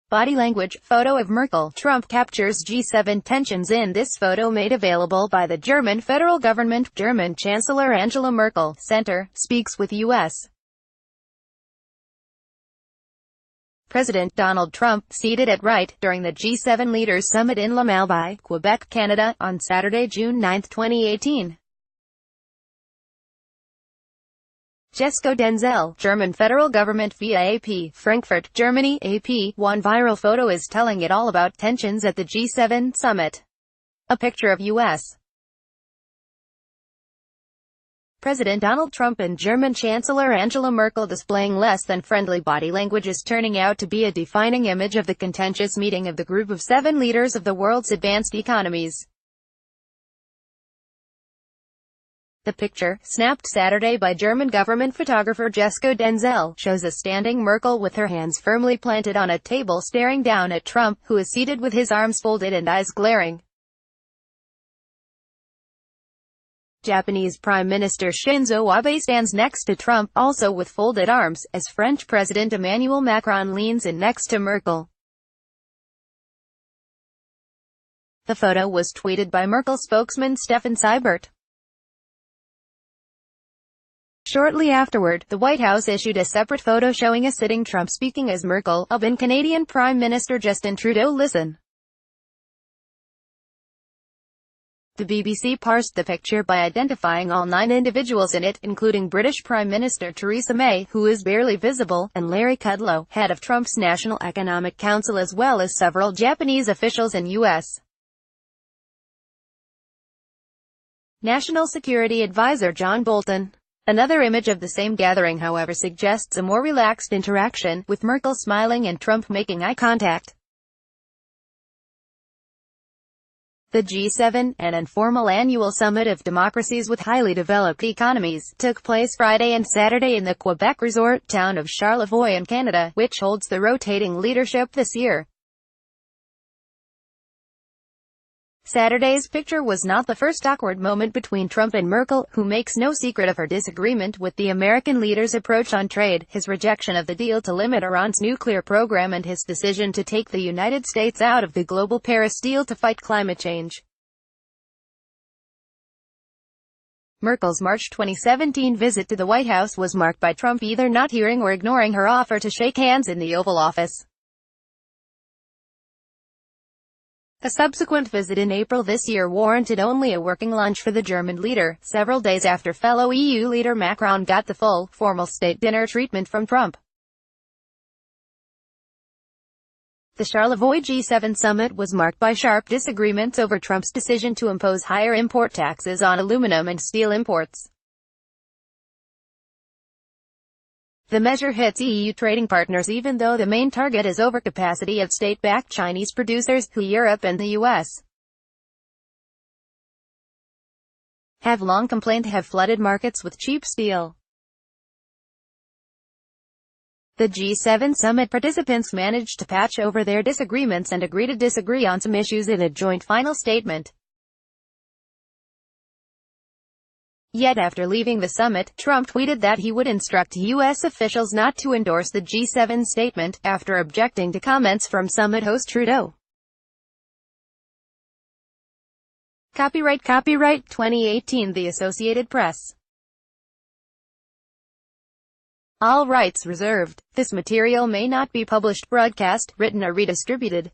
Body language. Photo of Merkel. Trump captures G7 tensions in this photo made available by the German federal government. German Chancellor Angela Merkel, Center, speaks with U.S. President Donald Trump, seated at right, during the G7 Leaders Summit in Laval, Quebec, Canada, on Saturday, June 9, 2018. Jesko Denzel, German federal government via AP, Frankfurt, Germany, AP. One viral photo is telling it all about tensions at the G7 summit. A picture of U.S. President Donald Trump and German Chancellor Angela Merkel displaying less than friendly body language is turning out to be a defining image of the contentious meeting of the Group of 7 leaders of the world's advanced economies. The picture, snapped Saturday by German government photographer Jesko Denzel, shows a standing Merkel with her hands firmly planted on a table staring down at Trump, who is seated with his arms folded and eyes glaring. Japanese Prime Minister Shinzo Abe stands next to Trump, also with folded arms, as French President Emmanuel Macron leans in next to Merkel. The photo was tweeted by Merkel spokesman Stefan Seibert. Shortly afterward, the White House issued a separate photo showing a sitting Trump speaking as Merkel, Abe and Canadian Prime Minister Justin Trudeau listen. The BBC parsed the picture by identifying all 9 individuals in it, including British Prime Minister Theresa May, who is barely visible, and Larry Kudlow, head of Trump's National Economic Council, as well as several Japanese officials and U.S. National Security Advisor John Bolton. Another image of the same gathering, however, suggests a more relaxed interaction, with Merkel smiling and Trump making eye contact. The G7, an informal annual summit of democracies with highly developed economies, took place Friday and Saturday in the Quebec resort town of Charlevoix in Canada, which holds the rotating leadership this year. Saturday's picture was not the first awkward moment between Trump and Merkel, who makes no secret of her disagreement with the American leader's approach on trade, his rejection of the deal to limit Iran's nuclear program, and his decision to take the United States out of the global Paris deal to fight climate change. Merkel's March 2017 visit to the White House was marked by Trump either not hearing or ignoring her offer to shake hands in the Oval Office. A subsequent visit in April this year warranted only a working lunch for the German leader, several days after fellow EU leader Macron got the full, formal state dinner treatment from Trump. The Charlevoix G7 summit was marked by sharp disagreements over Trump's decision to impose higher import taxes on aluminum and steel imports. The measure hits EU trading partners even though the main target is overcapacity of state-backed Chinese producers, who Europe and the US have long complained have flooded markets with cheap steel. The G7 summit participants managed to patch over their disagreements and agree to disagree on some issues in a joint final statement. Yet after leaving the summit, Trump tweeted that he would instruct U.S. officials not to endorse the G7 statement, after objecting to comments from summit host Trudeau. Copyright 2018 The Associated Press. All rights reserved. This material may not be published, broadcast, written or redistributed.